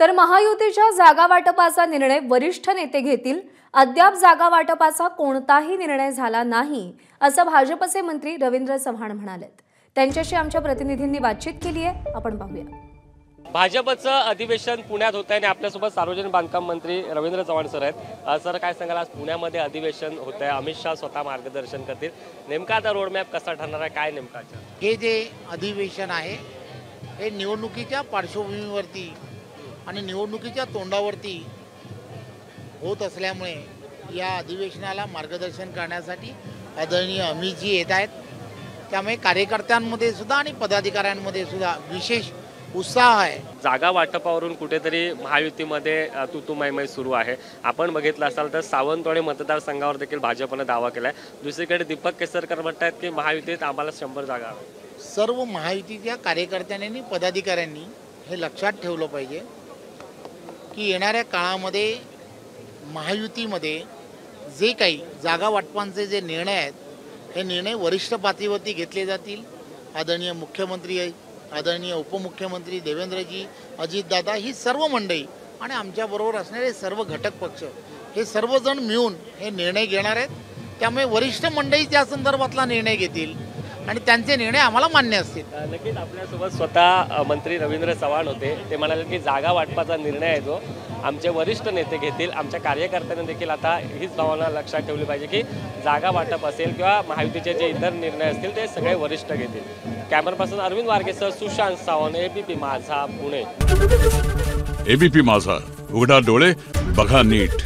तर महायुतीच्या जागा वाटपाचा निर्णय वरिष्ठ नेते घेतील। अद्याप जागा वाटपाचा कोणताही निर्णय झाला नाही असं भाजपचे मंत्री रवींद्र चव्हाण म्हणाले। त्यांच्याशी आमच्या प्रतिनिधींनी बातचीत केली आहे, आपण पाहूया। भाजपचं अधिवेशन पुण्यात होत आहे आणि आपल्यासोबत सार्वजनिक बांधकाम मंत्री रवींद्र चव्हाण सर आहेत। सर, काय सांगाल, आज पुण्यामध्ये अधिवेशन होत आहे, अमित शाह स्वतः मार्गदर्शन करतील, नेमका आता रोडमॅप कसा ठरणार आहे, काय नेमका? हे जे अधिवेशन आहे हे निवडणुकीच्या पार्श्वभूमीवरती आणि निवडणुकीच्या तोंडावरती होत असल्यामुळे या अधिवेशनाला मार्गदर्शन करण्यासाठी आदरणीय अमितजी येत आहेत। त्यामुळे कार्यकर्त्यांमध्ये सुद्धा आणि पदाधिकाऱ्यांमध्ये सुद्धा विशेष उत्साह आहे। जागा वाटपावरून कुठेतरी महायुतीमध्ये तुतुमैमय सुरू आहे। आपण बघितलं असाल तर सावंतवाडी मतदारसंघावर देखील भाजपने दावा केलाय। दुसरीकडे दीपक केसरकर म्हणतात की महायुतीत आम्हाला 100 जागा हव्या। सर्व महायुतीच्या कार्यकर्त्यांनी आणि पदाधिकाऱ्यांनी हे लक्षात ठेवलं पाहिजे की येणाऱ्या काळामध्ये महायुतीमध्ये जे काही जागा वाटपांचे जे निर्णय आहेत हे निर्णय वरिष्ठ पातळीवरती घेतले जातील। आदरणीय मुख्यमंत्री, आदरणीय उपमुख्यमंत्री देवेंद्रजी, अजितदादा, ही सर्व मंडळी आणि आमच्याबरोबर असणारे सर्व घटक पक्ष हे सर्वजण मिळून हे निर्णय घेणार आहेत। त्यामुळे वरिष्ठ मंडळी त्या संदर्भातला निर्णय घेतील आणि त्यांचे निर्णय आम्हाला मान्य असतील। नक्कीच आपल्यासोबत स्वतः मंत्री रवींद्र चव्हाण होते। ते म्हणाले की जागा वाटपाचा निर्णय आहे जो आमचे वरिष्ठ नेते घेतील। आमच्या कार्यकर्त्यांनी देखील आता हीच भावना लक्षात ठेवली पाहिजे की जागा वाटप असेल किंवा महायुतीचे जे इतर निर्णय असतील ते सगळे वरिष्ठ घेतील। कॅमेरापर्सन अरविंद वारगेसह सुशांत सावंत, एबीपी माझा, पुणे। एबीपी माझा, उघडा डोळे बघा नीट।